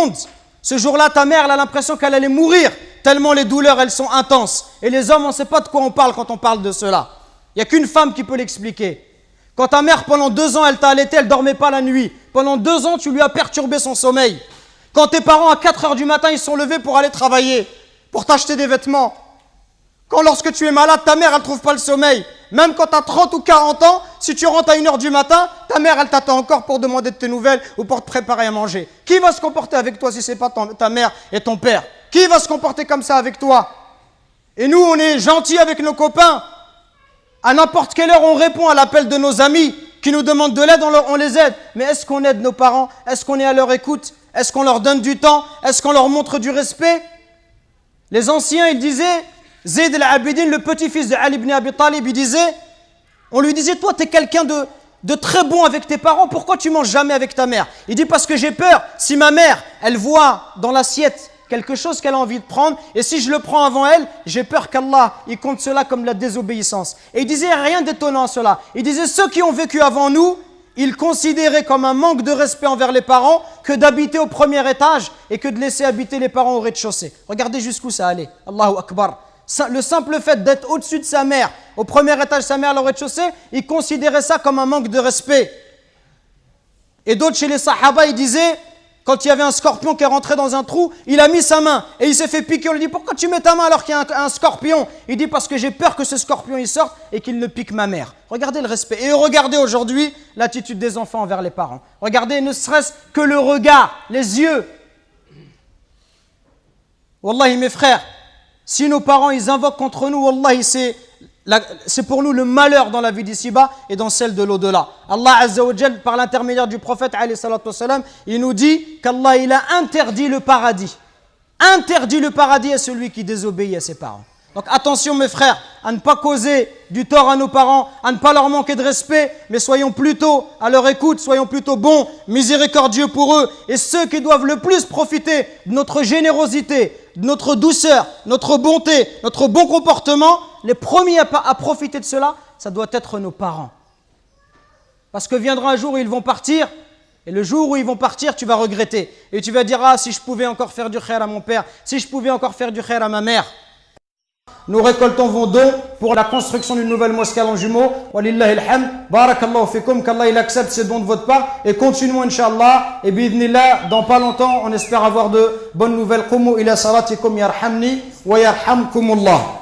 secondes. Ce jour-là, ta mère, elle a l'impression qu'elle allait mourir, tellement les douleurs, elles sont intenses. Et les hommes, on ne sait pas de quoi on parle quand on parle de cela. Il n'y a qu'une femme qui peut l'expliquer. Quand ta mère, pendant 2 ans, elle t'a allaité, elle ne dormait pas la nuit. Pendant 2 ans, tu lui as perturbé son sommeil. Quand tes parents, à 4 heures du matin, ils sont levés pour aller travailler, pour t'acheter des vêtements. Quand lorsque tu es malade, ta mère, elle ne trouve pas le sommeil. Même quand tu as 30 ou 40 ans, si tu rentres à 1 heure du matin, ta mère, elle t'attend encore pour demander de tes nouvelles ou pour te préparer à manger. Qui va se comporter avec toi si ce n'est pas ta mère et ton père? Qui va se comporter comme ça avec toi? Et nous, on est gentils avec nos copains. À n'importe quelle heure, on répond à l'appel de nos amis qui nous demandent de l'aide, on les aide. Mais est-ce qu'on aide nos parents? Est-ce qu'on est à leur écoute? Est-ce qu'on leur donne du temps? Est-ce qu'on leur montre du respect? Les anciens, ils disaient, Zayd al-Abidin, le petit-fils de Ali ibn Abi Talib, il disait, on lui disait, toi, tu es quelqu'un de très bon avec tes parents, pourquoi tu manges jamais avec ta mère? Il dit, parce que j'ai peur, si ma mère, elle voit dans l'assiette quelque chose qu'elle a envie de prendre, et si je le prends avant elle, j'ai peur qu'Allah, il compte cela comme la désobéissance. Et il disait rien d'étonnant à cela. Il disait, ceux qui ont vécu avant nous, ils considéraient comme un manque de respect envers les parents que d'habiter au premier étage et que de laisser habiter les parents au rez-de-chaussée. Regardez jusqu'où ça allait. Allahu Akbar. Le simple fait d'être au-dessus de sa mère, au premier étage, sa mère au rez-de-chaussée, ils considéraient ça comme un manque de respect. Et d'autres chez les Sahaba, ils disaient, quand il y avait un scorpion qui est rentré dans un trou, il a mis sa main et il s'est fait piquer. On lui dit, pourquoi tu mets ta main alors qu'il y a un scorpion? Il dit, parce que j'ai peur que ce scorpion il sorte et qu'il ne pique ma mère. Regardez le respect. Et regardez aujourd'hui l'attitude des enfants envers les parents. Regardez ne serait-ce que le regard, les yeux. Wallahi mes frères, si nos parents ils invoquent contre nous, wallahi c'est pour nous le malheur dans la vie d'ici-bas et dans celle de l'au-delà. Allah Azza wa Jal, par l'intermédiaire du prophète alayhi salatu wassalam, il nous dit qu'Allah il a interdit le paradis. Interdit le paradis à celui qui désobéit à ses parents. Donc attention mes frères, à ne pas causer du tort à nos parents, à ne pas leur manquer de respect, mais soyons plutôt à leur écoute, soyons plutôt bons, miséricordieux pour eux. Et ceux qui doivent le plus profiter de notre générosité, de notre douceur, notre bonté, notre bon comportement, les premiers à profiter de cela, ça doit être nos parents. Parce que viendra un jour où ils vont partir, et le jour où ils vont partir, tu vas regretter. Et tu vas dire, ah, si je pouvais encore faire du khair à mon père, si je pouvais encore faire du khair à ma mère. Nous récoltons vos dons pour la construction d'une nouvelle mosquée à Longjumeau. Walillahi alhamd. Barakallahu fikum. Qu'Allah il accepte ces dons de votre part. Et continuons, Inch'Allah. Et bi'idhnillah, dans pas longtemps, on espère avoir de bonnes nouvelles. Qumu ila salatikum yarhamni wa yarhamkumullah.